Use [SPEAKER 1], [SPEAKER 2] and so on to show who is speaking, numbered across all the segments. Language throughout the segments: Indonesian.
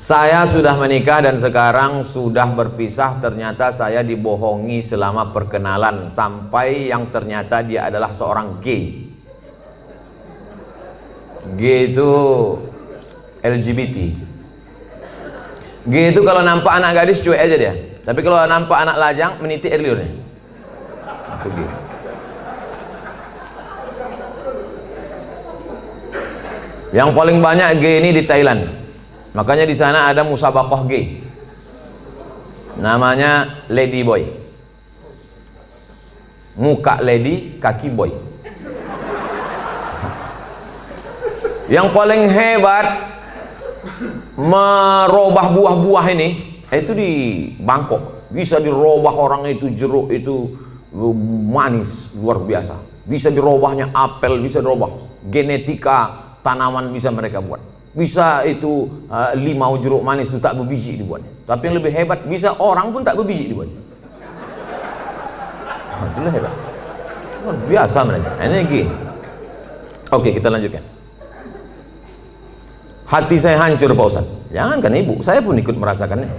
[SPEAKER 1] Saya sudah menikah dan sekarang sudah berpisah. Ternyata saya dibohongi selama perkenalan, sampai yang ternyata dia adalah seorang gay. Gay itu LGBT. Gay itu kalau nampak anak gadis cuek aja dia, tapi kalau nampak anak lajang meniti air liurnya. Itu gay. Yang paling banyak gay ini di Thailand. Makanya di sana ada musabaqah gay. Namanya Lady Boy. Muka lady, kaki boy. Yang paling hebat merubah buah-buah ini itu di Bangkok. Bisa dirubah orang itu, jeruk itu manis luar biasa. Bisa dirubahnya apel, bisa dirubah. Genetika tanaman bisa mereka buat. Bisa itu limau jeruk manis itu tak berbiji dibuatnya. Tapi yang lebih hebat, bisa orang pun tak berbiji dibuatnya. Itulah hebat. Luar biasa mereka. Ini gini. Oke, kita lanjutkan. Hati saya hancur Pak Ustaz. Jangankan ibu, saya pun ikut merasakannya.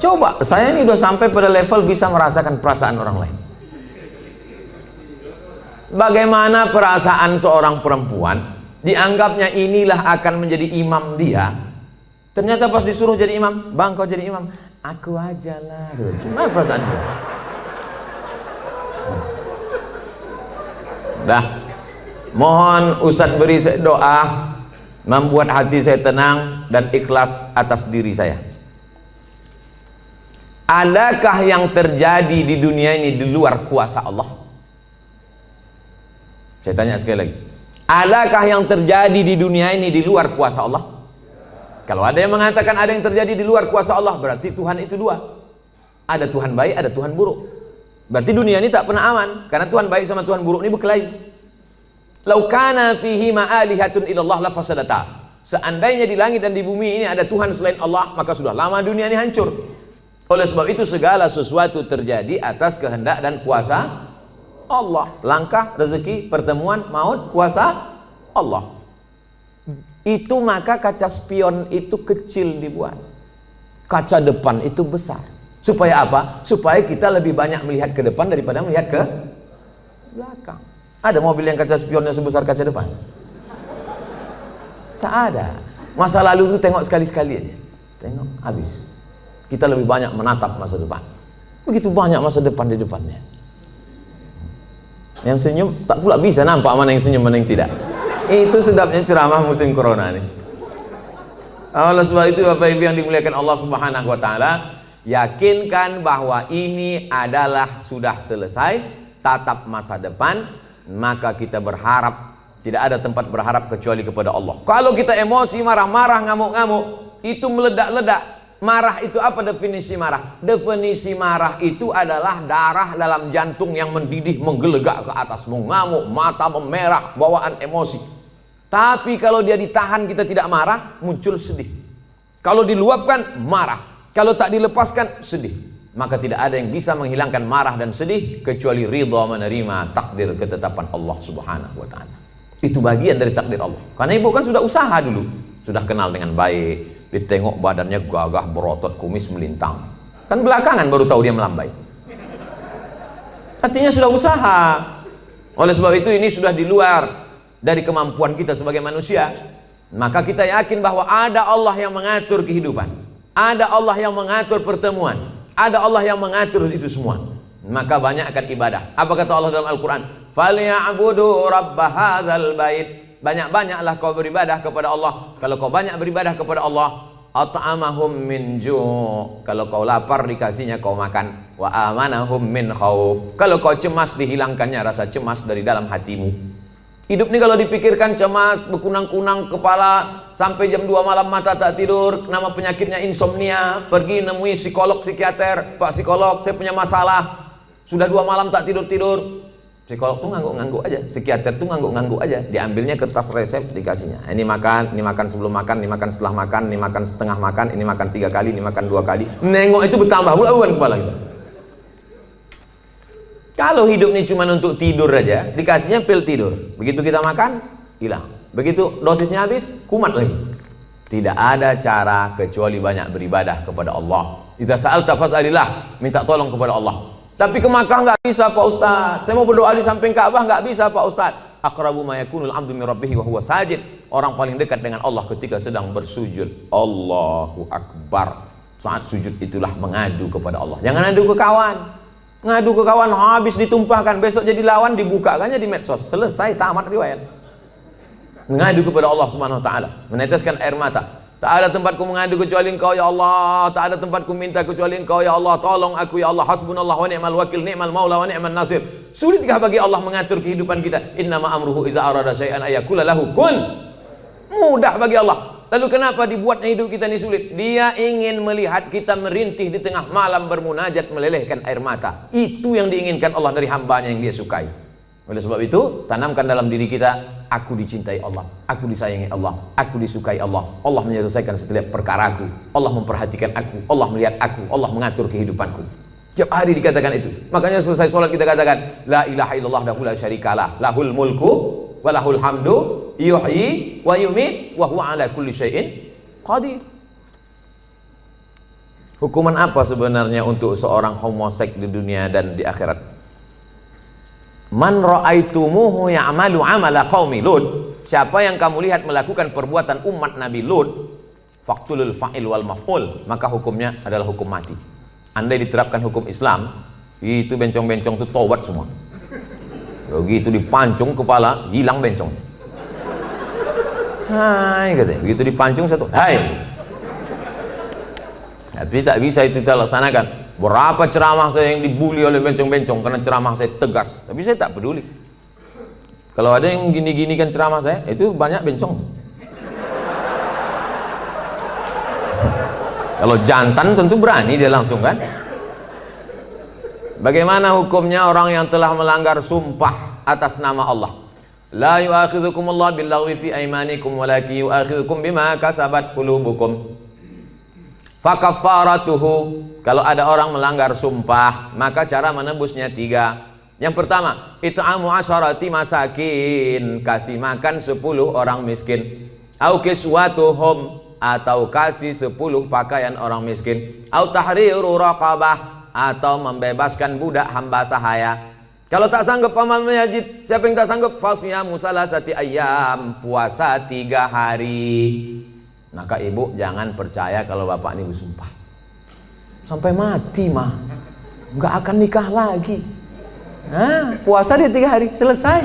[SPEAKER 1] Coba, saya ini udah sampai pada level bisa merasakan perasaan orang lain. Bagaimana perasaan seorang perempuan, dianggapnya inilah akan menjadi imam dia. Ternyata pas disuruh jadi imam, bang kau jadi imam, aku aja lah. Cuma perasaan dia. Dah, mohon Ustadz beri doa membuat hati saya tenang dan ikhlas atas diri saya. Adakah yang terjadi di dunia ini di luar kuasa Allah? Saya tanya sekali lagi, adakah yang terjadi di dunia ini di luar kuasa Allah? Kalau ada yang mengatakan ada yang terjadi di luar kuasa Allah, berarti Tuhan itu dua. Ada Tuhan baik, ada Tuhan buruk. Berarti dunia ini tak pernah aman, karena Tuhan baik sama Tuhan buruk ini berkelahi. Lau kana fihi ma'alihatun illallah la fasadata. Seandainya di langit dan di bumi ini ada Tuhan selain Allah, maka sudah lama dunia ini hancur. Oleh sebab itu segala sesuatu terjadi atas kehendak dan kuasa Allah. Langkah, rezeki, pertemuan, maut, kuasa Allah. Itu maka kaca spion itu kecil dibuat, kaca depan itu besar. Supaya apa? Supaya kita lebih banyak melihat ke depan daripada melihat ke belakang. Ada mobil yang kaca spionnya sebesar kaca depan? Tak ada. Masa lalu itu tengok sekali-sekali aja, tengok habis. Kita lebih banyak menatap masa depan. Begitu banyak masa depan di depannya. Yang senyum tak pula bisa nampak mana yang senyum mana yang tidak. Itu sedapnya ceramah musim corona nih. Oleh sebab itu Bapak Ibu yang dimuliakan Allah Subhanahu wa taala, yakinkan bahwa ini adalah sudah selesai, tatap masa depan, maka kita berharap, tidak ada tempat berharap kecuali kepada Allah. Kalau kita emosi, marah-marah, ngamuk-ngamuk, itu meledak-ledak. Marah itu apa definisi marah? Definisi marah itu adalah darah dalam jantung yang mendidih, menggelegak ke atas, mengamuk, mata memerah, bawaan emosi. Tapi kalau dia ditahan, kita tidak marah, muncul sedih. Kalau diluapkan, marah. Kalau tak dilepaskan, sedih. Maka tidak ada yang bisa menghilangkan marah dan sedih kecuali ridha menerima takdir ketetapan Allah Subhanahu wa taala. Itu bagian dari takdir Allah. Karena ibu kan sudah usaha dulu, sudah kenal dengan baik. Ditengok badannya gagah, berotot, kumis melintang. Kan belakangan baru tahu dia melambai. Artinya sudah usaha. Oleh sebab itu ini sudah di luar dari kemampuan kita sebagai manusia. Maka kita yakin bahwa ada Allah yang mengatur kehidupan. Ada Allah yang mengatur pertemuan. Ada Allah yang mengatur itu semua. Maka banyakkan ibadah. Apa kata Allah dalam Al-Quran? Falya'budu rabb hadzal bait. Banyak-banyaklah kau beribadah kepada Allah. Kalau kau banyak beribadah kepada Allah, at'amahum min ju'. Kalau kau lapar dikasihnya kau makan. Wa amanahum min khauf. Kalau kau cemas dihilangkannya rasa cemas dari dalam hatimu. Hidup ini kalau dipikirkan cemas, berkunang-kunang kepala, sampai jam 2 malam mata tak tidur, nama penyakitnya insomnia, pergi nemui psikolog, psikiater, Pak psikolog saya punya masalah, sudah 2 malam tak tidur-tidur. Psikolog tuh ngangguk-ngangguk aja, psikiater tuh ngangguk-ngangguk aja, diambilnya kertas resep dikasihnya. Ini makan sebelum makan, ini makan setelah makan, ini makan setengah makan, ini makan 3 kali, ini makan 2 kali. Nengok itu bertambah pula beban kepala kita. Kalau hidup ini cuma untuk tidur aja, dikasihnya pil tidur. Begitu kita makan, hilang. Begitu dosisnya habis, kumat lagi. Tidak ada cara kecuali banyak beribadah kepada Allah. Idza sa'alta fas'alillah, minta tolong kepada Allah. Tapi ke Makkah nggak bisa Pak Ustaz. Saya mau berdoa di samping Ka'bah nggak bisa Pak Ustaz. Aqrabu ma yakunul 'abdu min rabbih wa huwa sajid. Orang paling dekat dengan Allah ketika sedang bersujud. Allahu Akbar. Saat sujud itulah mengadu kepada Allah. Jangan adu ke kawan. Ngadu ke kawan habis ditumpahkan, besok jadi lawan dibukakannya di medsos. Selesai, tamat riwayat. Mengadu kepada Allah Subhanahu wa taala, meneteskan air mata. Tak ada tempatku mengadu kecuali Engkau ya Allah. Tak ada tempatku minta kecuali Engkau ya Allah. Tolong aku ya Allah. Hasbunallah wa ni'mal wakil, ni'mal maula wa ni'man nasir. Sulitkah bagi Allah mengatur kehidupan kita? Innama amruhu iza arada syai'an ayakula lahu kun. Mudah bagi Allah. Lalu kenapa dibuatnya hidup kita ini sulit? Dia ingin melihat kita merintih di tengah malam bermunajat melelehkan air mata. Itu yang diinginkan Allah dari hambanya yang dia sukai. Oleh sebab itu, tanamkan dalam diri kita, aku dicintai Allah, aku disayangi Allah, aku disukai Allah. Allah menyelesaikan setiap perkaraku, Allah memperhatikan aku, Allah melihat aku, Allah mengatur kehidupanku. Tiap hari dikatakan itu. Makanya selesai sholat kita katakan, la ilaha illallah la syarikalah, lahul mulku wa lahul hamdu, yuhyi wa yumit wa huwa ala kulli syai'in qadir. Hukuman apa sebenarnya untuk seorang homoseks di dunia dan di akhirat? Man ra'aitumuhu ya'malu 'amala qaumi Lut. Siapa yang kamu lihat melakukan perbuatan umat Nabi Lut, faqtulul fa'il wal maf'ul, maka hukumnya adalah hukum mati. Andai diterapkan hukum Islam, itu bencong-bencong itu tobat semua. Begitu dipancung kepala, hilang bencong. Hai katanya, begitu dipancung satu, hai. Tapi tak bisa itu kita laksanakan. Berapa ceramah saya yang dibully oleh bencong-bencong karena ceramah saya tegas, tapi saya tak peduli. Kalau ada yang gini-gini kan ceramah saya, itu banyak bencong. Kalau jantan tentu berani dia langsung kan. Bagaimana hukumnya orang yang telah melanggar sumpah atas nama Allah? La yu'akhidhukumullahu billaghwi fi aymanikum walakin yu'akhidhukum bima kasabat qulubukum. Fakaffaratuhu, kalau ada orang melanggar sumpah, maka cara menebusnya 3. Yang pertama, it'amu asyarati masakin, kasih makan 10 orang miskin. Au kiswatuhum, atau kasih 10 pakaian orang miskin. Au tahriru raqabah, atau membebaskan budak hamba sahaya. Kalau tak sanggup paman menjid, siapa yang tak sanggup? Fasyamu salasati ayyam, puasa 3 hari. Maka ibu jangan percaya kalau bapak ini bersumpah sampai mati mah nggak akan nikah lagi. Nah, puasa dia 3 hari selesai.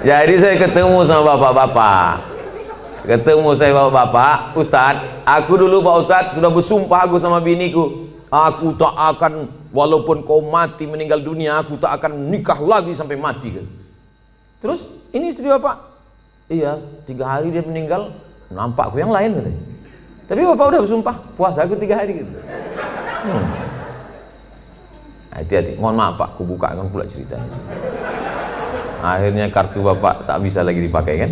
[SPEAKER 1] Jadi saya ketemu sama bapak-bapak, bapak-bapak, Ustadz, aku dulu Pak Ustadz sudah bersumpah aku sama biniku, aku tak akan, walaupun kau mati meninggal dunia, aku tak akan nikah lagi sampai mati. Terus ini istri bapak, iya 3 hari dia meninggal, nampakku yang lain katanya. Tapi bapak udah bersumpah, puasa aku 3 hari gitu. Hati-hati, mohon maaf Pak, aku bukakan pula ceritanya. Akhirnya kartu bapak tak bisa lagi dipakai kan.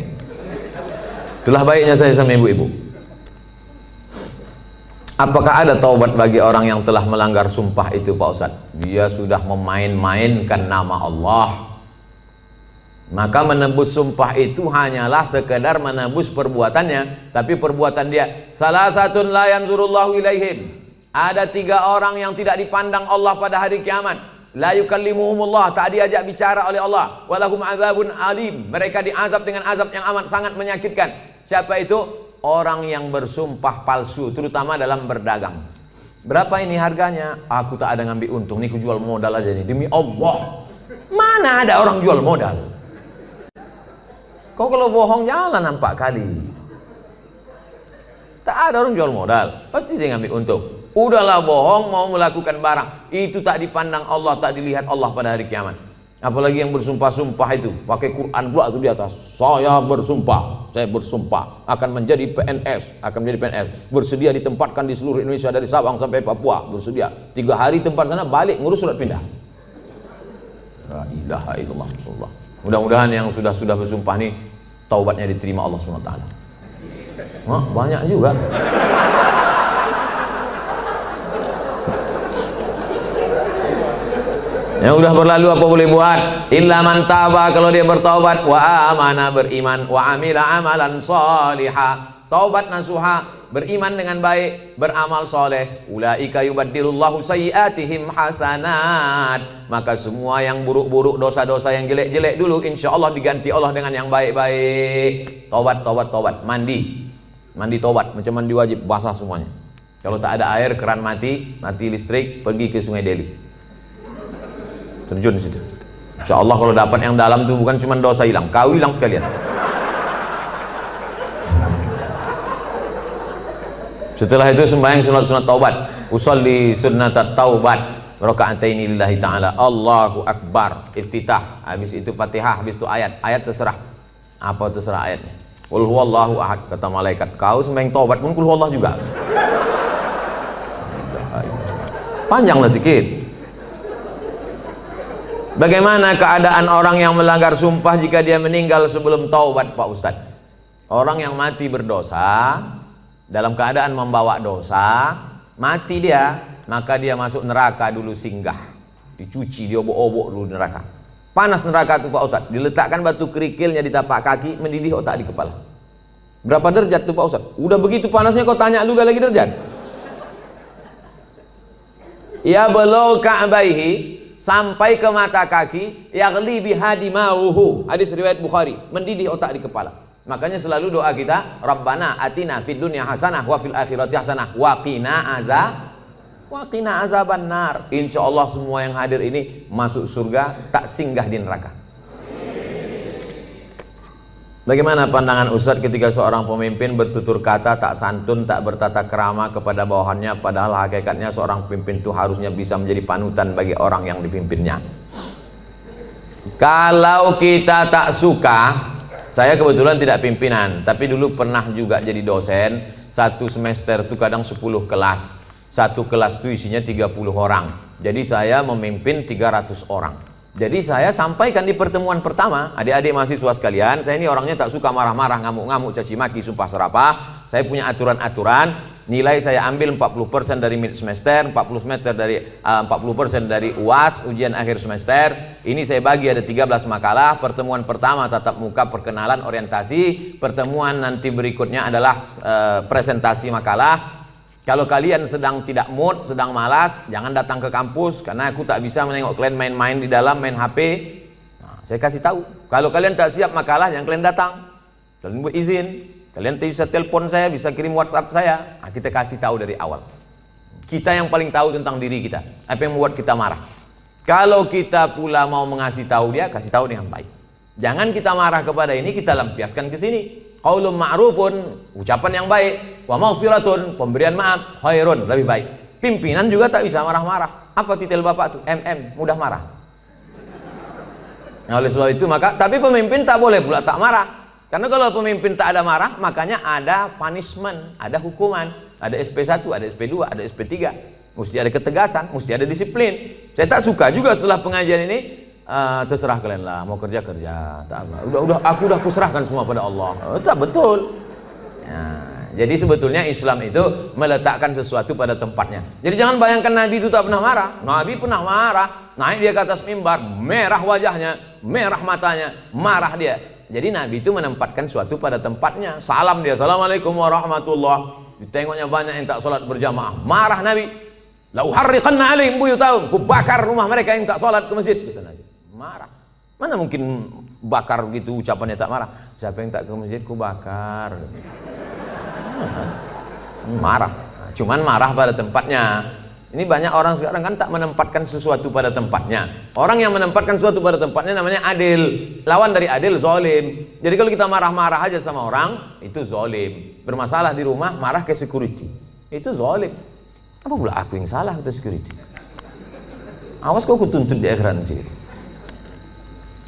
[SPEAKER 1] Itulah baiknya saya sama ibu-ibu. Apakah ada taubat bagi orang yang telah melanggar sumpah itu Pak Ustadz? Dia sudah memain-mainkan nama Allah. Maka menebus sumpah itu hanyalah sekedar menebus perbuatannya. Tapi perbuatan dia, salah satu la yanzurullahu ilaihim. Ada 3 orang yang tidak dipandang Allah pada hari kiamat. La yukallimuhumullah, tak diajak bicara oleh Allah. Walahum azabun alim, mereka diazab dengan azab yang amat sangat menyakitkan. Siapa itu? Orang yang bersumpah palsu, terutama dalam berdagang. Berapa ini harganya? Aku tak ada ngambil untung, ini aku jual modal aja nih, demi Allah. Mana ada orang jual modal? Kau kalau bohong jalan 4 kali. Tak ada orang jual modal, pasti dia ngambil untung. Udahlah bohong, mau melakukan barang, itu tak dipandang Allah, tak dilihat Allah pada hari kiamat. Apalagi yang bersumpah-sumpah itu, pakai Quran pula itu di atas. Saya bersumpah akan menjadi PNS, bersedia ditempatkan di seluruh Indonesia dari Sabang sampai Papua, bersedia 3 hari tempat sana, balik ngurus surat pindah. La ilaha illallah. Mudah-mudahan yang sudah bersumpah nih taubatnya diterima Allah SWT. Banyak juga. Yang udah berlalu apa boleh buat? Illa man taba, kalau dia bertaubat, wa amana, beriman, wa amila amalan salihah, taubat nasuha, beriman dengan baik, beramal soleh. Ulaika yubaddilullahu sayyiatihim hasanat. Maka semua yang buruk-buruk, dosa-dosa yang jelek-jelek dulu, insya Allah diganti Allah dengan yang baik-baik. Taubat, taubat, taubat. Mandi, mandi taubat, macam mandi wajib, basah semuanya. Kalau tak ada air, keran mati, mati listrik, pergi ke Sungai Deli, terjun di situ. Insya Allah kalau dapat yang dalam itu bukan cuma dosa hilang, kau hilang sekalian. Setelah itu sembahyang sunat-sunat taubat, usolli sunnatat taubat, raka'ataini lillahi ta'ala, Allahu Akbar, iftitah, habis itu Fatihah, habis itu ayat terserah. Apa terserah ayatnya? Qul huwallahu ahad, kata malaikat. Kau sembahyang taubat pun qul huwallahu juga. Panjanglah sedikit. Bagaimana keadaan orang yang melanggar sumpah jika dia meninggal sebelum taubat, Pak Ustadz? Orang yang mati berdosa, dalam keadaan membawa dosa, mati dia, maka dia masuk neraka dulu singgah. Dicuci, diobok-obok dulu neraka. Panas neraka itu Pak Ustadz. Diletakkan batu kerikilnya di tapak kaki, mendidih otak di kepala. Berapa derajat tuh Pak Ustadz? Udah begitu panasnya kau tanya juga lagi derajat? Ya belau ka'baihi, sampai ke mata kaki, yaghli biha dimauhu, hadis riwayat Bukhari, mendidih otak di kepala. Makanya selalu doa kita, Rabbana atina fid dunya hasanah wa fil akhirati hasanah wa qina azaban nar. Insyaallah semua yang hadir ini masuk surga, tak singgah di neraka. Bagaimana pandangan Ustadz ketika seorang pemimpin bertutur kata tak santun, tak bertata krama kepada bawahannya, padahal hakikatnya seorang pemimpin itu harusnya bisa menjadi panutan bagi orang yang dipimpinnya. Kalau kita tak suka, saya kebetulan tidak pimpinan, tapi dulu pernah juga jadi dosen. Satu semester itu kadang 10 kelas, satu kelas itu isinya 30 orang, jadi saya memimpin 300 orang. Jadi saya sampaikan di pertemuan pertama, adik-adik mahasiswa sekalian, saya ini orangnya tak suka marah-marah, ngamuk-ngamuk, caci maki, sumpah serapah. Saya punya aturan-aturan, nilai saya ambil 40% dari mid semester, 40% dari UAS, ujian akhir semester. Ini saya bagi ada 13 makalah. Pertemuan pertama tatap muka, perkenalan, orientasi. Pertemuan nanti berikutnya adalah presentasi makalah. Kalau kalian sedang tidak mood, sedang malas, jangan datang ke kampus, karena aku tak bisa menengok kalian main-main di dalam, main HP. Nah, saya kasih tahu, kalau kalian tak siap makalah, jangan kalian datang. Kalian buat izin, kalian bisa telepon saya, bisa kirim WhatsApp saya. Nah, kita kasih tahu dari awal. Kita yang paling tahu tentang diri kita, apa yang membuat kita marah. Kalau kita pula mau mengasih tahu dia, kasih tahu dengan baik. Jangan kita marah kepada ini, kita lampiaskan ke sini. Qaulun ma'rufun, ucapan yang baik, wa maghfiratun, pemberian maaf, khairun, lebih baik. Pimpinan juga tak bisa marah-marah. Apa titel Bapak tuh? Mudah marah. Nah, oleh sebab itu maka, tapi pemimpin tak boleh pula tak marah. Karena kalau pemimpin tak ada marah, makanya ada punishment, ada hukuman, ada SP1, ada SP2, ada SP3. Mesti ada ketegasan, mesti ada disiplin. Saya tak suka juga setelah pengajian ini, terserah kalian lah, mau kerja kerja, tak apa. Aku udah kuserahkan semua pada Allah. Tak betul. Nah, jadi sebetulnya Islam itu meletakkan sesuatu pada tempatnya. Jadi jangan bayangkan Nabi itu tak pernah marah. Nabi pernah marah, naik dia ke atas mimbar, merah wajahnya, merah matanya, marah dia. Jadi Nabi itu menempatkan sesuatu pada tempatnya. Salam dia, assalamualaikum warahmatullah. Ditengoknya banyak yang tak sholat berjamaah, marah Nabi. La uharriqanna alaihim buyutahum, ku bakar rumah mereka yang tak sholat ke masjid, kata Nabi. Marah. Mana mungkin bakar gitu ucapannya tak marah. Siapa yang tak ke masjid ku bakar. Marah. Cuman marah pada tempatnya. Ini banyak orang sekarang kan tak menempatkan sesuatu pada tempatnya. Orang yang menempatkan sesuatu pada tempatnya namanya adil. Lawan dari adil zalim. Jadi kalau kita marah-marah aja sama orang, itu zalim. Bermasalah di rumah, marah ke security, itu zalim. Apa pula aku yang salah ke security? Awas kau kutuntut di akhirat nanti.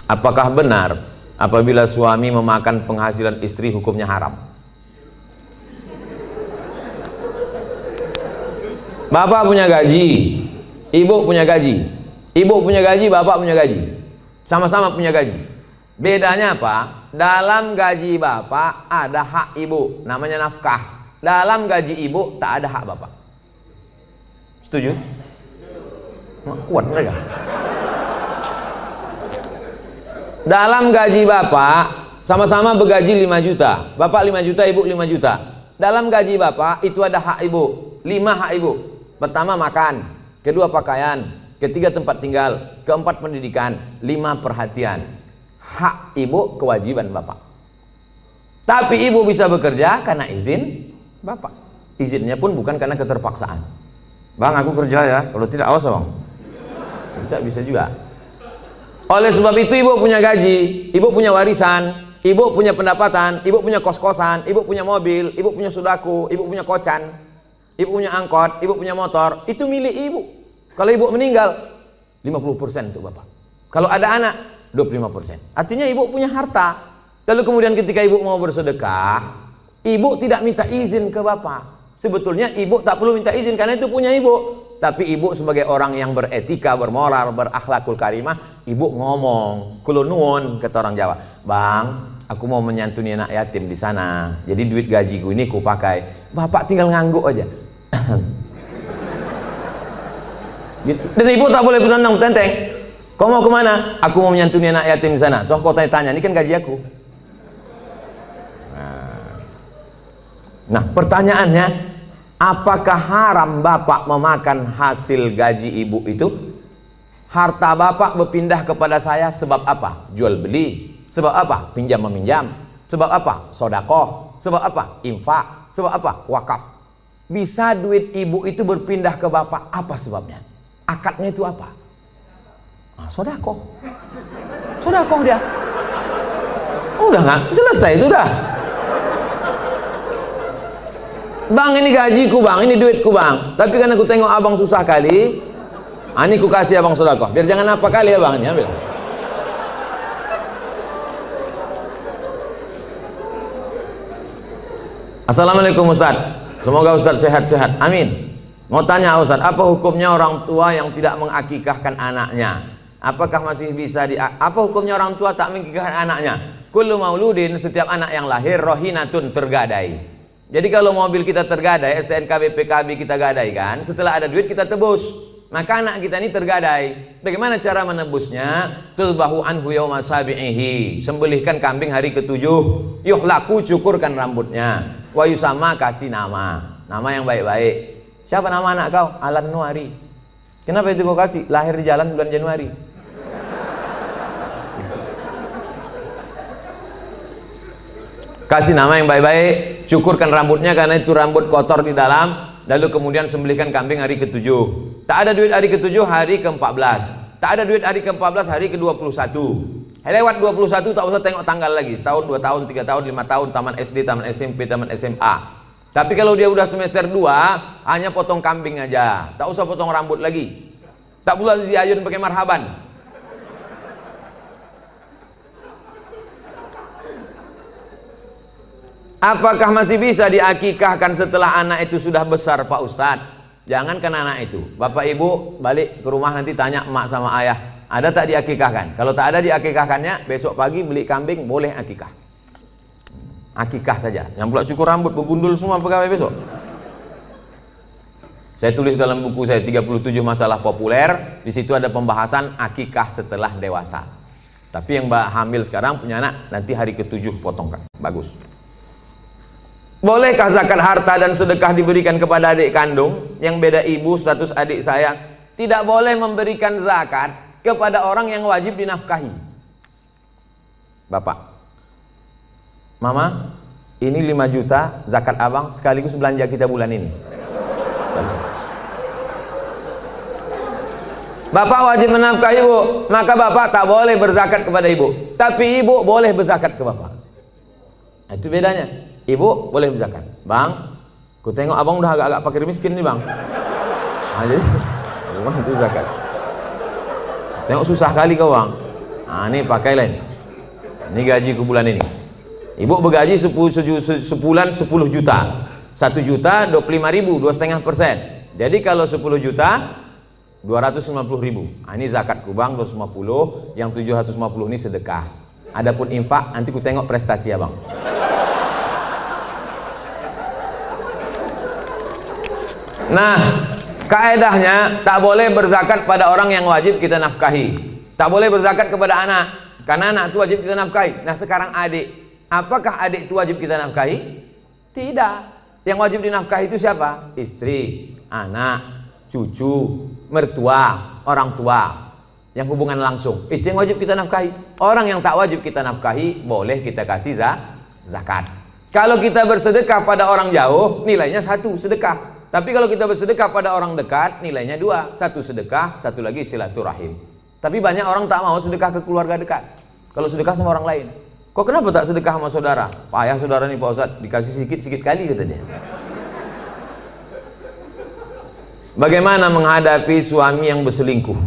[SPEAKER 1] Apakah benar apabila suami memakan penghasilan istri hukumnya haram? Bapak punya gaji, ibu punya gaji. Ibu punya gaji, bapak punya gaji. Sama-sama punya gaji. Bedanya apa? Dalam gaji bapak ada hak ibu, namanya nafkah. Dalam gaji ibu tak ada hak bapak. Setuju? Kuat mereka. Dalam gaji bapak, sama-sama bergaji 5 juta. Bapak 5 juta, ibu 5 juta. Dalam gaji bapak itu ada hak ibu, 5 hak ibu. Pertama makan, kedua pakaian, ketiga tempat tinggal, keempat pendidikan, 5 perhatian. Hak ibu, kewajiban bapak. Tapi ibu bisa bekerja karena izin bapak. Izinnya pun bukan karena keterpaksaan. Bang, aku kerja ya, kalau tidak awas bang. Tidak bisa juga. Oleh sebab itu ibu punya gaji, ibu punya warisan, ibu punya pendapatan, ibu punya kos-kosan, ibu punya mobil, ibu punya sudaku, ibu punya kocan, ibu punya angkot, ibu punya motor, itu milik ibu. Kalau ibu meninggal, 50% untuk bapak. Kalau ada anak, 25%. Artinya ibu punya harta. Lalu kemudian ketika ibu mau bersedekah, ibu tidak minta izin ke bapak. Sebetulnya ibu tak perlu minta izin karena itu punya ibu. Tapi ibu sebagai orang yang beretika, bermoral, berakhlakul karimah, ibu ngomong, kulo nuwun, kata orang Jawa, bang, aku mau menyantuni anak yatim di sana. Jadi duit gajiku ini ku pakai. Bapak tinggal ngangguk aja. Gitu. Dan ibu tak boleh bertentang tenteng. Kau mau kemana? Aku mau menyantuni anak yatim di sana. Coba kau tanya, ini kan gaji aku. Nah, pertanyaannya, apakah haram bapak memakan hasil gaji ibu itu? Harta bapak berpindah kepada saya sebab apa? Jual beli. Sebab apa? Pinjam meminjam. Sebab apa? Sodakoh. Sebab apa? Infak. Sebab apa? Wakaf. Bisa duit ibu itu berpindah ke bapak, apa sebabnya? Akadnya itu apa? Nah, sodakoh. Sodakoh dia. Udah nggak? Selesai itu udah. Bang, ini gajiku bang, ini duitku bang. Tapi karena aku tengok abang susah kali, ini ku kasih abang sedekah. Biar jangan apa kali ya bang, ini ambil. Assalamualaikum Ustaz. Semoga Ustaz sehat-sehat. Amin. Mau tanya Ustaz, apa hukumnya orang tua yang tidak mengakikahkan anaknya? Apakah masih bisa apa hukumnya orang tua tak mengakikahkan anaknya? Kullu mauludin, setiap anak yang lahir rohinatun, tergadai. Jadi kalau mobil kita tergadai, STNK BPKB kita gadaikan, setelah ada duit kita tebus. Maka anak kita ini tergadai. Bagaimana cara menebusnya? Tulbahu anhu yawma sabi'ihi. Sembelihkan kambing hari ke-7. Yuhlaku, cukurkan rambutnya. Wa yusama, kasih nama. Nama yang baik-baik. Siapa nama anak kau? Alan Nuari. Kenapa itu kau kasih? Lahir di jalan bulan Januari. Kasih nama yang baik-baik, cukurkan rambutnya karena itu rambut kotor di dalam, lalu kemudian sembelihkan kambing hari ke-7. Tak ada duit hari ke-7, hari ke-14. Tak ada duit hari ke-14, hari ke-21. Lewat 21 tak usah tengok tanggal lagi. Setahun, 2 tahun, 3 tahun, 5 tahun, taman SD, taman SMP, taman SMA. Tapi kalau dia udah semester 2, hanya potong kambing aja. Tak usah potong rambut lagi. Tak pula diayun pakai marhaban. Apakah masih bisa diakikahkan setelah anak itu sudah besar Pak Ustadz? Jangankan anak itu, bapak ibu balik ke rumah nanti tanya emak sama ayah, ada tak diakikahkan? Kalau tak ada diakikahkannya, besok pagi beli kambing, boleh akikah. Akikah saja, yang pula cukur rambut, begundul semua pegawai besok. Saya tulis dalam buku saya 37 masalah populer, di situ ada pembahasan akikah setelah dewasa. Tapi yang hamil sekarang punya anak, nanti hari ke-7 potongkan, bagus. Bolehkah zakat harta dan sedekah diberikan kepada adik kandung yang beda ibu status adik saya? Tidak boleh memberikan zakat kepada orang yang wajib dinafkahi. Bapak, Mama, ini 5 juta zakat abang sekaligus belanja kita bulan ini. Bapak wajib menafkahi ibu, maka bapak tak boleh berzakat kepada ibu. Tapi ibu boleh berzakat ke bapak. Itu bedanya. Ibu boleh berzakat. Bang, ku tengok abang udah agak-agak fakir miskin nih bang. Nah, jadi bang itu zakat. Tengok susah kali kau bang. Nah ini pakai lain. Ini gaji ku bulan ini. Ibu bergaji sebulan 10 juta. 1 juta 25.000, 2,5%. Jadi kalau 10 juta 250.000. Nah, ini zakatku bang 250, yang 750 ini sedekah. Adapun infak nanti ku tengok prestasi ya bang. Nah, kaedahnya tak boleh berzakat pada orang yang wajib kita nafkahi. Tak boleh berzakat kepada anak. karena anak itu wajib kita nafkahi. Nah sekarang adik, apakah adik itu wajib kita nafkahi? Tidak. Yang wajib dinafkahi itu siapa? Istri, anak, cucu, mertua, orang tua, yang hubungan langsung. Itu yang wajib kita nafkahi. Orang yang tak wajib kita nafkahi boleh kita kasih zakat. Kalau kita bersedekah pada orang jauh, nilainya 1 sedekah. Tapi kalau kita bersedekah pada orang dekat, nilainya 2. 1 sedekah, 1 lagi silaturahim. Tapi banyak orang tak mau sedekah ke keluarga dekat. Kalau sedekah sama orang lain. Kok kenapa tak sedekah sama saudara? Payah saudara nih Pak Ustadz, dikasih sikit-sikit kali kata dia. Bagaimana menghadapi suami yang berselingkuh?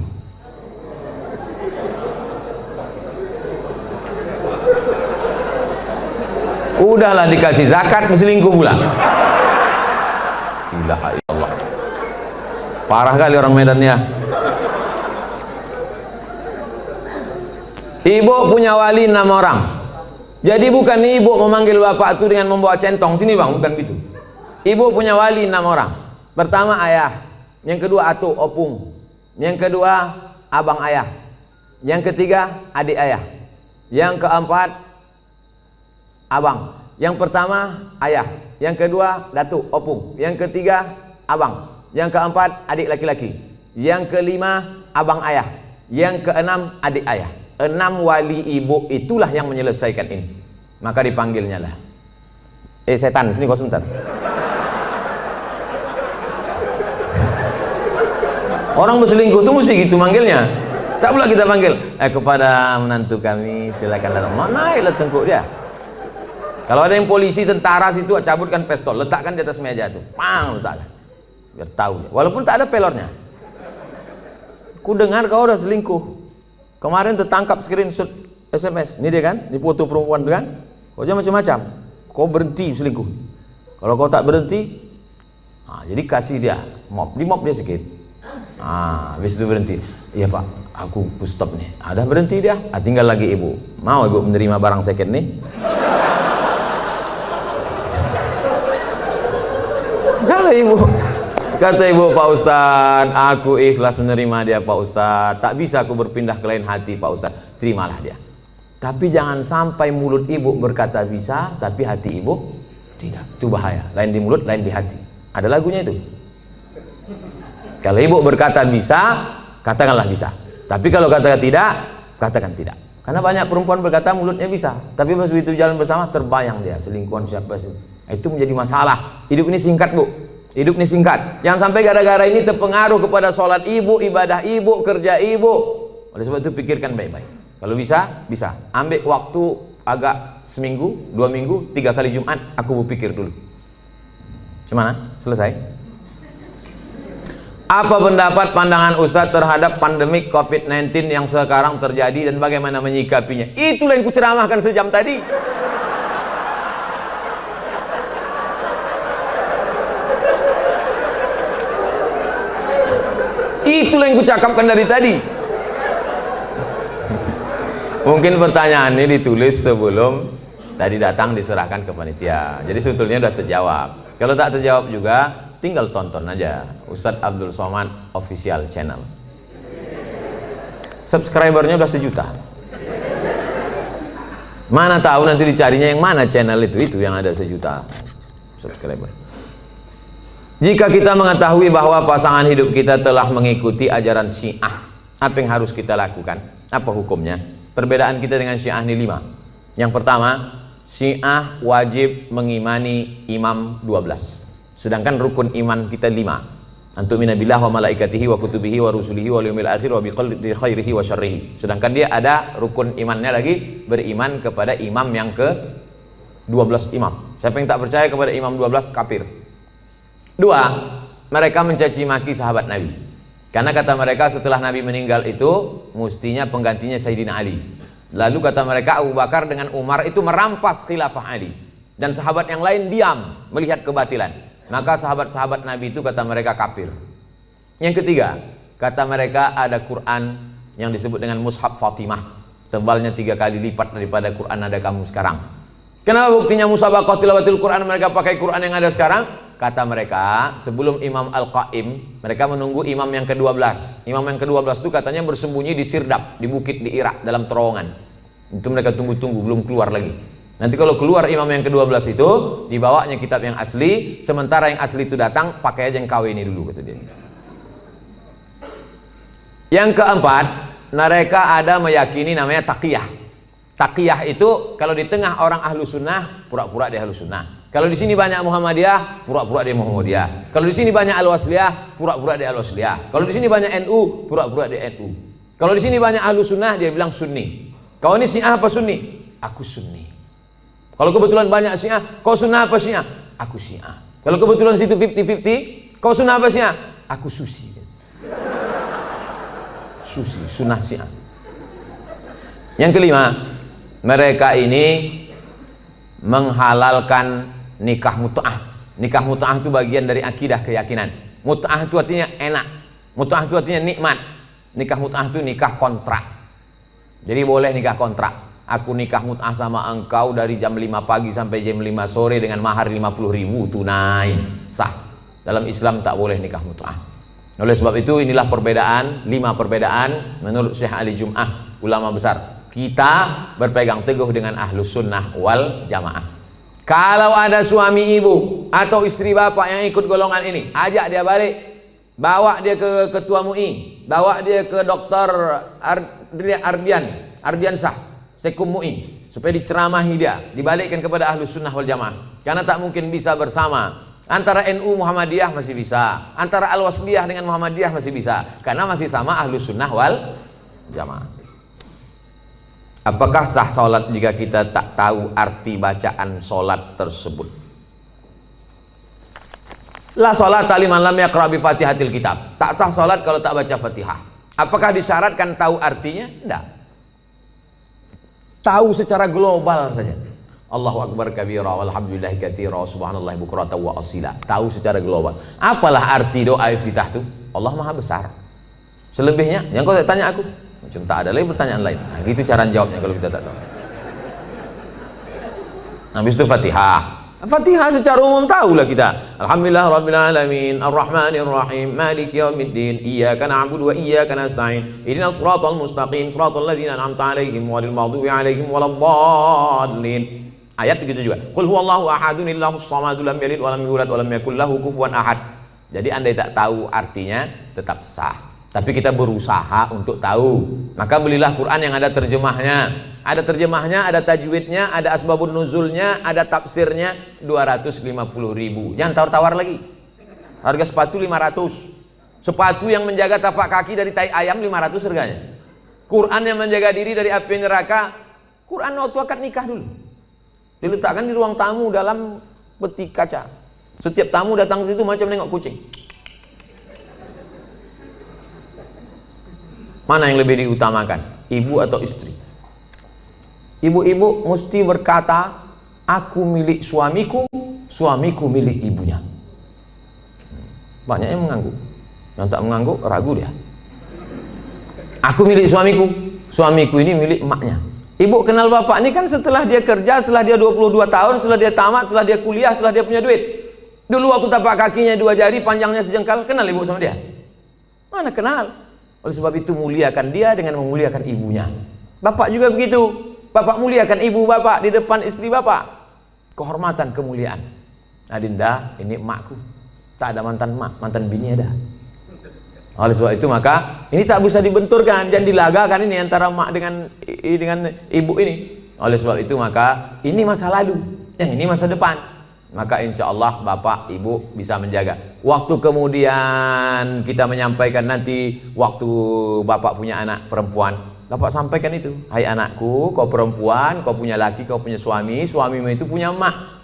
[SPEAKER 1] Udahlah dikasih zakat berselingkuh pula. Ilaha illallah. Parah kali orang Medan ya. Ibu punya wali 6 orang. Jadi bukan ibu memanggil bapak itu dengan membawa centong sini bang, bukan gitu. Ibu punya wali 6 orang. Pertama ayah, yang kedua atuk opung, yang kedua abang ayah, yang ketiga adik ayah, yang keempat abang. Yang pertama ayah, yang kedua datuk opung, yang ketiga abang, yang keempat adik laki-laki, yang kelima abang ayah, yang keenam adik ayah. 6 wali ibu itulah yang menyelesaikan ini. Maka dipanggilnya lah, setan sini kau sebentar. Orang berselingkuh itu mesti gitu manggilnya. Tak pula kita panggil kepada menantu kami silakan datang. Mana naiklah tengkuk dia. Kalau ada yang polisi, tentara situ, cabutkan pistol, letakkan di atas meja itu, pang, letakkan, biar tahu dia. Walaupun tak ada pelornya. Ku dengar kau udah selingkuh. Kemarin tertangkap screenshot SMS, ini dia kan, di foto perempuan itu kan. Kau jangan macam-macam. Kau berhenti selingkuh. Kalau kau tak berhenti, jadi kasih dia mop, di mop dia sedikit. Habis itu berhenti. Iya Pak, aku stop nih. Ada berhenti dia. Tinggal lagi ibu. Mau ibu menerima barang second nih? Kalau ibu, kata ibu, Pak Ustadz, aku ikhlas menerima dia Pak Ustadz. Tak bisa aku berpindah ke lain hati Pak Ustadz. Terimalah dia. Tapi jangan sampai mulut ibu berkata bisa, tapi hati ibu tidak. Itu bahaya. Lain di mulut, lain di hati. Ada lagunya itu. Kalau ibu berkata bisa, katakanlah bisa. Tapi kalau katakan tidak, katakan tidak. Karena banyak perempuan berkata mulutnya bisa, tapi pas begitu jalan bersama terbayang dia selingkuhan siapa sih. Itu menjadi masalah. Hidup ini singkat bu, hidup ini singkat. Jangan sampai gara-gara ini terpengaruh kepada sholat ibu, ibadah ibu, kerja ibu. Oleh sebab itu pikirkan baik-baik. Kalau bisa, bisa. Ambil waktu agak seminggu, 2 minggu, 3 kali Jumat. Aku berpikir dulu. Gimana? Selesai. Apa pendapat pandangan Ustadz terhadap pandemik COVID-19 yang sekarang terjadi dan bagaimana menyikapinya? Itulah yang kuceramahkan sejam tadi. Itulah yang kucakapkan dari tadi. Mungkin pertanyaan ini ditulis sebelum tadi datang diserahkan ke panitia. Jadi sebetulnya sudah terjawab. Kalau tak terjawab juga, tinggal tonton aja Ustadz Abdul Somad Official Channel. Subscribernya udah 1 juta. Mana tahu nanti dicarinya yang mana channel itu yang ada 1 juta subscriber. Jika kita mengetahui bahwa pasangan hidup kita telah mengikuti ajaran Syiah, apa yang harus kita lakukan? Apa hukumnya? Perbedaan kita dengan Syiah ini 5. Yang pertama, Syiah wajib mengimani imam 12. Sedangkan rukun iman kita 5. Antumina billah wa malaikatihi wa kutubihi wa rusulihi wa yaumil akhir wa biqadri khairihi wa syarrihi. Sedangkan dia ada rukun imannya lagi, beriman kepada imam yang ke 12 imam. Siapa yang tak percaya kepada imam 12 kafir. 2, mereka mencaci maki sahabat Nabi. Karena kata mereka setelah Nabi meninggal itu mestinya penggantinya Sayyidina Ali. Lalu kata mereka Abu Bakar dengan Umar itu merampas khilafah Ali. Dan sahabat yang lain diam melihat kebatilan. Maka sahabat-sahabat Nabi itu kata mereka kafir. Yang ketiga, kata mereka ada Quran yang disebut dengan Mushaf Fatimah. Tebalnya 3 kali lipat daripada Quran ada kamu sekarang. Kenapa buktinya musabaqah tilawatil Quran mereka pakai Quran yang ada sekarang? Kata mereka sebelum Imam Al-Qaim mereka menunggu imam yang ke-12. Imam yang ke-12 itu katanya bersembunyi di Sirdab, di bukit di Irak dalam terowongan. Itu mereka tunggu-tunggu, belum keluar lagi. Nanti kalau keluar imam yang ke-12 itu, dibawanya kitab yang asli, sementara yang asli itu datang, pakai aja yang KW ini dulu, kata dia. Yang keempat, mereka ada meyakini namanya taqiyah. Taqiyah itu kalau di tengah orang ahlu sunnah, pura-pura dia ahlu sunnah. Kalau di sini banyak Muhammadiyah, pura-pura dia Muhammadiyah. Kalau di sini banyak Al-Wasliyah, pura-pura dia Al-Wasliyah. Kalau di sini banyak NU, pura-pura dia NU. Kalau di sini banyak ahlu sunnah, dia bilang Sunni. Kau ini Syiah apa Sunni? Aku Sunni. Kalau kebetulan banyak Syiah, kau sunnah apa Syiah? Aku Syiah. Kalau kebetulan situ 50-50, kau sunnah apa Syiah? Aku Susi. Susi, sunnah Syiah. Yang kelima, mereka ini menghalalkan nikah mut'ah. Nikah mut'ah itu bagian dari akidah keyakinan. Mut'ah itu artinya enak. Mut'ah itu artinya nikmat. Nikah mut'ah itu nikah kontrak. Jadi boleh nikah kontrak. Aku nikah mut'ah sama engkau dari jam 5 pagi sampai jam 5 sore dengan mahar 50.000 tunai, sah. Dalam Islam tak boleh nikah mut'ah. Oleh sebab itu inilah perbedaan, 5 perbedaan menurut Syekh Ali Jum'ah, ulama besar. Kita berpegang teguh dengan ahlus sunnah wal jamaah. Kalau ada suami ibu atau istri bapak yang ikut golongan ini, ajak dia balik, bawa dia ke ketua MUI, bawa dia ke dokter Ardiansah, Sekum MUI, supaya diceramahi dia, dibalikkan kepada ahlus sunnah wal jamaah. Karena tak mungkin bisa bersama. Antara NU Muhammadiyah masih bisa, antara Al-Wasliyah dengan Muhammadiyah masih bisa, karena masih sama ahlus sunnah wal jamaah. Apakah sah sholat jika kita tak tahu arti bacaan sholat tersebut? La sholat liman lam yaqra bi fatihatil kitab. Tak sah sholat kalau tak baca Fatihah. Apakah disyaratkan tahu artinya? Tidak. Tahu secara global saja. Allahu akbar kabira walhamdulillahi katsira subhanallahi bukratan wa asila. Tahu secara global. Apalah arti doa iftitah itu? Allah Maha besar. Selebihnya yang kau tanya aku, macam tak ada lagi pertanyaan lain. Nah, gitu cara jawabnya kalau kita tak tahu. Habis itu Fatihah. Fatihah secara umum tahulah kita. Alhamdulillah rabbil alamin arrahmanir rahim maliki yaumiddin iyyaka na'budu wa iyyaka nasta'in ihdinas siratal mustaqim siratal ladzina an'amta 'alaihim ghairil maghdubi 'alaihim waladdallin. Ayat begitu juga. Qul huwallahu ahadun illahus samad lam yalid wa lam yulad wa lam yakul lahu kufuwan ahad. Jadi andai tak tahu artinya tetap sah. Tapi kita berusaha untuk tahu. Maka belilah Quran yang ada terjemahnya. Ada terjemahnya, ada tajwidnya, ada asbabun nuzulnya, ada tafsirnya. 250.000. Jangan tawar-tawar lagi. Harga sepatu 500. Sepatu yang menjaga tapak kaki dari tai ayam 500 harganya. Quran yang menjaga diri dari api neraka. Quran waktu akad nikah dulu diletakkan di ruang tamu dalam peti kaca. Setiap tamu datang ke situ macam nengok kucing. Mana yang lebih diutamakan, ibu atau istri? Ibu-ibu mesti berkata, aku milik suamiku, suamiku milik ibunya. Banyak yang mengangguk. Yang tak mengangguk ragu dia. Aku milik suamiku, suamiku ini milik emaknya. Ibu kenal bapak ini kan setelah dia kerja, setelah dia 22 tahun, setelah dia tamat, setelah dia kuliah, setelah dia punya duit. Dulu waktu tapak kakinya 2 jari, panjangnya sejengkal, kenal ibu sama dia? Mana kenal? Oleh sebab itu muliakan dia dengan memuliakan ibunya. Bapak juga begitu. Bapak muliakan ibu bapak di depan istri bapak. Kehormatan, kemuliaan. Adinda, ini emakku. Tak ada mantan emak, mantan bini ada. Oleh sebab itu maka ini tak bisa dibenturkan, jangan dilagakan ini antara emak dengan ibu ini. Oleh sebab itu maka ini masa lalu, yang ini masa depan. Maka insya Allah bapak ibu bisa menjaga. Waktu kemudian kita menyampaikan nanti waktu bapak punya anak perempuan, bapak sampaikan itu, hai anakku, kau perempuan, kau punya laki, kau punya suami, suamimu itu punya emak.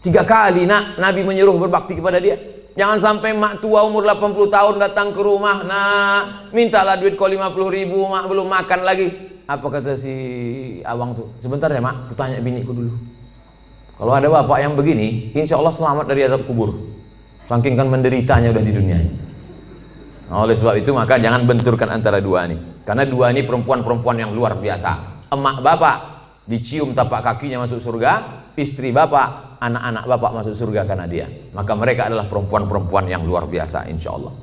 [SPEAKER 1] 3 kali nak Nabi menyuruh berbakti kepada dia. Jangan sampai mak tua umur 80 tahun datang ke rumah, nak mintalah duit kau 50.000, mak belum makan lagi. Apa kata si abang tuh? Sebentar ya mak, aku tanya biniku dulu. Kalau ada bapak yang begini, insya Allah selamat dari azab kubur. Saking kan menderitanya udah di dunia ini. Nah, oleh sebab itu maka jangan benturkan antara dua ini. Karena dua ini perempuan-perempuan yang luar biasa. Emak bapak dicium tapak kakinya masuk surga, istri bapak, anak-anak bapak masuk surga karena dia. Maka mereka adalah perempuan-perempuan yang luar biasa insya Allah.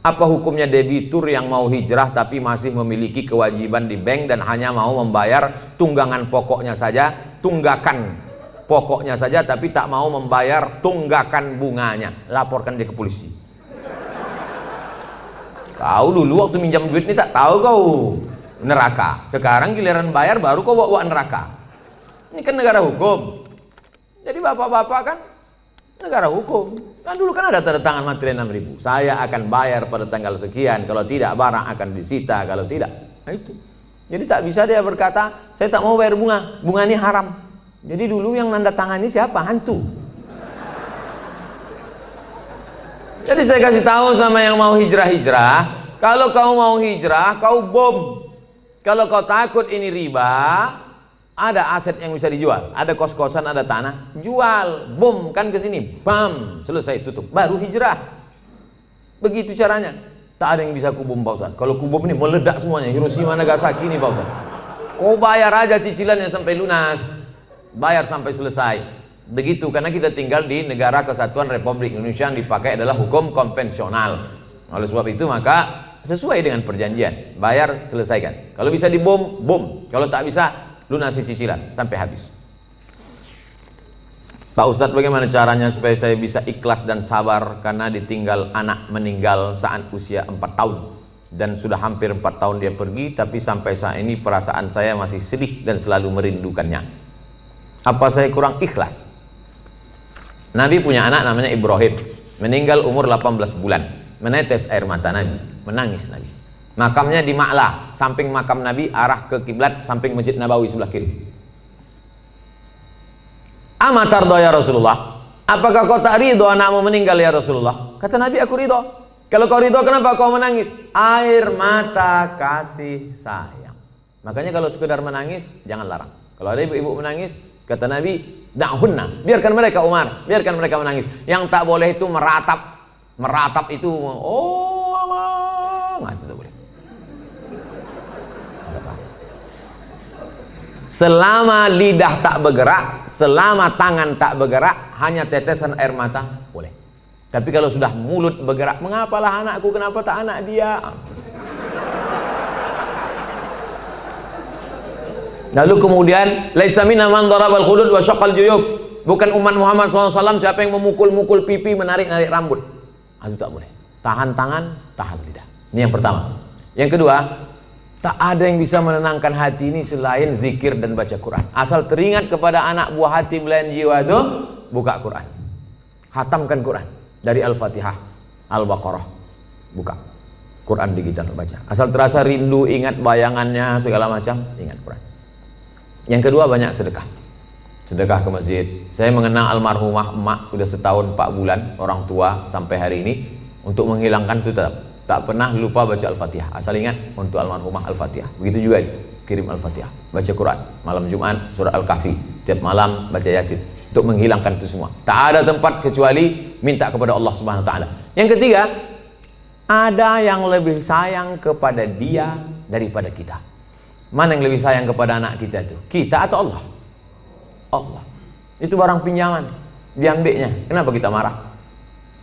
[SPEAKER 1] Apa hukumnya debitur yang mau hijrah tapi masih memiliki kewajiban di bank dan hanya mau membayar tunggangan pokoknya saja, tunggakan pokoknya saja, tapi tak mau membayar tunggakan bunganya. Laporkan dia ke polisi. Kau dulu waktu minjam duit ini tak tahu kau neraka. Sekarang giliran bayar baru kau bawa neraka. Ini kan negara hukum. Jadi bapak-bapak kan negara hukum. Kan dulu kan ada tanda tangan materi 6.000. Saya akan bayar pada tanggal sekian. Kalau tidak barang akan disita. Kalau tidak, nah itu. Jadi tak bisa dia berkata, saya tak mau bayar bunga. Bunga ini haram. Jadi dulu yang nanda tangani siapa? Hantu. Jadi saya kasih tahu sama yang mau hijrah-hijrah, kalau kau mau hijrah, kau bom. Kalau kau takut ini riba, ada aset yang bisa dijual, ada kos-kosan, ada tanah, jual, bom kan ke sini, bam, selesai tutup, baru hijrah. Begitu caranya. Tak ada yang bisa kubom Pak Ustaz. Kalau kubom ini meledak semuanya, Hiroshima Nagasaki ini Pak Ustaz. Kau bayar aja cicilannya sampai lunas, bayar sampai selesai. Begitu, karena kita tinggal di negara kesatuan Republik Indonesia yang dipakai adalah hukum konvensional. Oleh sebab itu maka sesuai dengan perjanjian, bayar selesaikan. Kalau bisa dibom, bom. Kalau tak bisa, lunasi cicilan sampai habis. Pak Ustadz, bagaimana caranya supaya saya bisa ikhlas dan sabar karena ditinggal anak meninggal saat usia 4 tahun dan sudah hampir 4 tahun dia pergi, tapi sampai saat ini perasaan saya masih sedih dan selalu merindukannya. Apa saya kurang ikhlas? Nabi punya anak namanya Ibrahim, meninggal umur 18 bulan, menetes air mata Nabi, menangis Nabi. Makamnya di Ma'la, samping makam Nabi, arah ke kiblat, samping Masjid Nabawi sebelah kiri. Amatardo ya Rasulullah, apakah kau tak ridho anakmu meninggal ya Rasulullah? Kata Nabi, aku ridho. Kalau kau ridho, kenapa kau menangis? Air mata kasih sayang. Makanya kalau sekedar menangis, jangan larang. Kalau ada ibu-ibu menangis, kata Nabi, da'hunna, biarkan mereka Umar, biarkan mereka menangis. Yang tak boleh itu meratap itu, oh Allah, nggak tak boleh. Selama lidah tak bergerak, selama tangan tak bergerak, hanya tetesan air mata boleh. Tapi kalau sudah mulut bergerak, mengapalah anakku, kenapa tak anak dia? Lalu kemudian, laisa minna man darabal khudud wa syaqqal juyub. Bukan umat Muhammad SAW siapa yang memukul-mukul pipi, menarik-narik rambut. Itu tak boleh. Tahan tangan, tahan lidah. Ini yang pertama. Yang kedua, tak ada yang bisa menenangkan hati ini selain zikir dan baca Quran. Asal teringat kepada anak buah hati belayan jiwa itu, buka Quran. Hatamkan Quran dari Al-Fatihah, Al-Baqarah. Buka Quran digital, baca. Asal terasa rindu, ingat bayangannya segala macam, ingat Quran. Yang kedua, banyak sedekah. Sedekah ke masjid. Saya mengenal almarhumah emak udah setahun 4 bulan, orang tua sampai hari ini. Untuk menghilangkan itu tak pernah lupa baca Al-Fatihah. Asal ingat untuk almarhumah Al-Fatihah. Begitu juga kirim Al-Fatihah, baca Quran. Malam Jumat surah Al-Kahfi, tiap malam baca Yasin. Untuk menghilangkan itu semua. Tak ada tempat kecuali minta kepada Allah Subhanahu wa taala. Yang ketiga, ada yang lebih sayang kepada dia daripada kita. Mana yang lebih sayang kepada anak kita itu? Kita atau Allah? Allah. Itu barang pinjaman, diambilnya. Kenapa kita marah?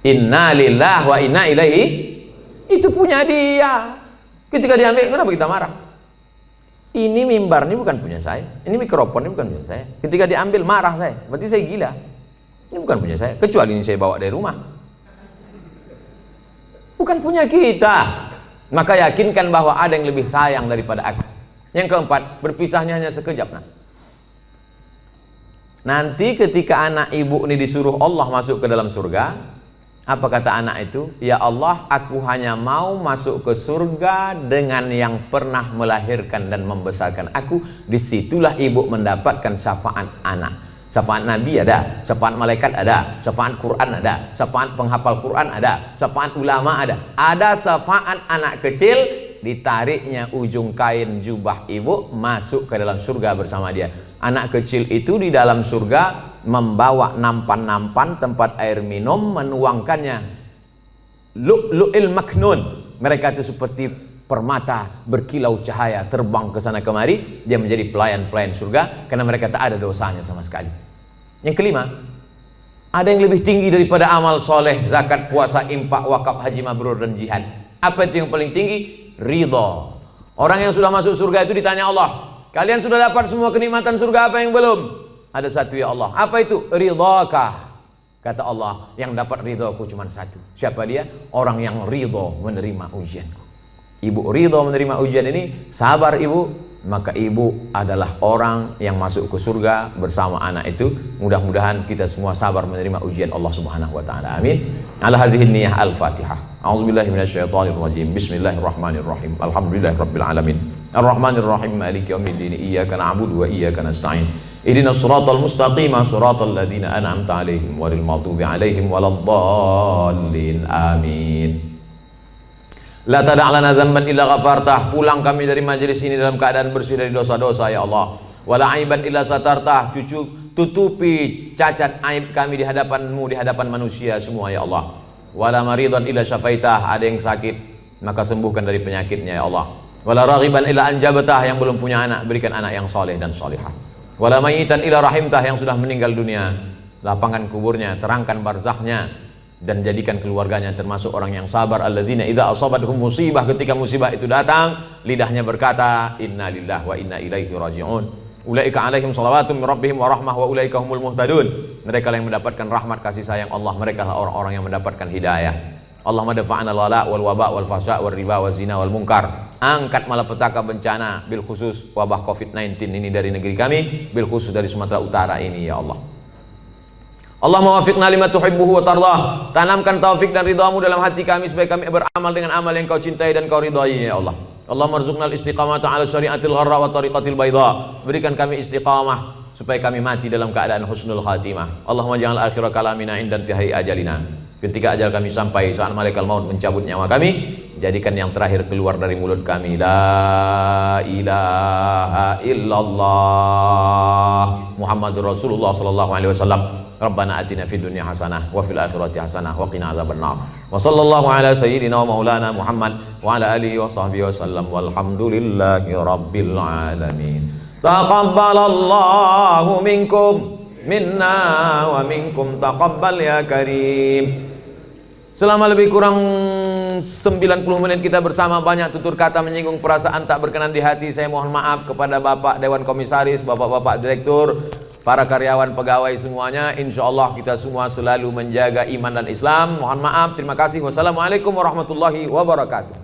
[SPEAKER 1] Inna lillahi wa inna ilaihi. Itu punya dia. Ketika diambil, kenapa kita marah? Ini mimbar ini bukan punya saya. Ini mikrofon ini bukan punya saya. Ketika diambil marah saya. Berarti saya gila. Ini bukan punya saya. Kecuali ini saya bawa dari rumah. Bukan punya kita. Maka yakinkan bahwa ada yang lebih sayang daripada aku. Yang keempat, berpisahnya hanya sekejap. Nanti ketika anak ibu ini disuruh Allah masuk ke dalam surga, apa kata anak itu? Ya Allah, aku hanya mau masuk ke surga dengan yang pernah melahirkan dan membesarkan aku. Disitulah ibu mendapatkan syafaat anak. Syafaat Nabi ada, syafaat malaikat ada, syafaat Quran ada, syafaat penghafal Quran ada, syafaat ulama ada. Ada syafaat anak kecil, ditariknya ujung kain jubah ibu masuk ke dalam surga bersama dia. Anak kecil itu di dalam surga membawa nampan-nampan tempat air minum, menuangkannya lu'lu'il maknun. Mereka itu seperti permata berkilau cahaya terbang ke sana kemari. Dia menjadi pelayan-pelayan surga karena mereka tak ada dosanya sama sekali. Yang kelima, ada yang lebih tinggi daripada amal soleh, zakat, puasa, infak, wakaf, haji mabrur dan jihad. Apa itu yang paling tinggi? Ridha. Orang yang sudah masuk surga itu ditanya Allah, Kalian sudah dapat semua kenikmatan surga, apa yang belum? Ada satu ya Allah. Apa itu? Ridhaka. Kata Allah, yang dapat ridhoku cuma satu. Siapa dia? Orang yang ridho menerima ujianku. Ibu ridho menerima ujian ini, sabar ibu, maka ibu adalah orang yang masuk ke surga bersama anak itu. Mudah-mudahan kita semua sabar menerima ujian Allah Subhanahu wa taala. Amin. Ala hadhihi niyyah al-Fatihah. A'udzubillahi minasyaitonir rajim. Bismillahirrahmanirrahim. Alhamdulillahirabbil alamin. Arrahmanirrahim. Maliki yaumiddin. Iyyaka na'budu wa iyyaka nasta'in. Ihdinas siratal mustaqim, siratal ladzina an'amta 'alaihim ghairil maghdubi 'alaihim waladdallin. Amin. La tada' lana dzamban illa ghafartah. Pulang kami dari majelis ini dalam keadaan bersih dari dosa-dosa ya Allah. Wala aiban illa satartah. Tutupi cacat aib kami di hadapan-Mu, di hadapan manusia semua ya Allah. Wala maridan illa syafaitah. Ada yang sakit, maka sembuhkan dari penyakitnya ya Allah. Wala raghiban illa anjabatah. Yang belum punya anak, berikan anak yang soleh dan solihah. Wala mayitan ila rahimtah. Yang sudah meninggal dunia, lapangan kuburnya, terangkan barzahnya, dan jadikan keluarganya termasuk orang yang sabar. Alladzina idza asabatuhum musibah. Ketika musibah itu datang, lidahnya berkata inna lillahi wa inna ilaihi raji'un. Ulaika alaihim salawatun min rabbihim wa rahmah wa ulaika humul muhtadun. Mereka yang mendapatkan rahmat kasih sayang Allah, mereka lah orang-orang yang mendapatkan hidayah. Allahumma dafa'na al-wala wal waba wal fasha wal riba wal zina wal munkar. Angkat malapetaka bencana, bil khusus wabah COVID-19 ini dari negeri kami, bil khusus dari Sumatera Utara ini ya Allah. Allah mawafiqna lima tuhibbuhu wa tardah. Tanamkan taufik dan ridhamu dalam hati kami supaya kami beramal dengan amal yang Kau cintai dan Kau ridhai ya Allah. Allah marzuqnal istiqamata ala syariatil gharra wa tariqatil bayda. Berikan kami istiqamah supaya kami mati dalam keadaan husnul khatimah. Allahumma ja'al akhira kalamina inda intihai ajalina. Ketika ajal kami sampai, saat malaikat maut mencabut nyawa kami, jadikan yang terakhir keluar dari mulut kami la ilaha illallah Muhammadur Rasulullah sallallahu alaihi wasallam. Rabbana atina fid dunya hasanah wa fil akhirati hasanah wa qina adzabannar. Wa sallallahu ala sayyidina wa maulana Muhammad wa ala alihi wa sahbihi wasallam. Walhamdulillahi rabbil alamin. Taqabbalallahu minkum minna wa minkum taqabbal ya karim. Selama lebih kurang 90 menit kita bersama, banyak tutur kata menyinggung perasaan tak berkenan di hati. Saya mohon maaf kepada Bapak Dewan Komisaris, Bapak-bapak Direktur, para karyawan pegawai semuanya. Insya Allah kita semua selalu menjaga iman dan Islam. Mohon maaf, terima kasih. Wassalamualaikum warahmatullahi wabarakatuh.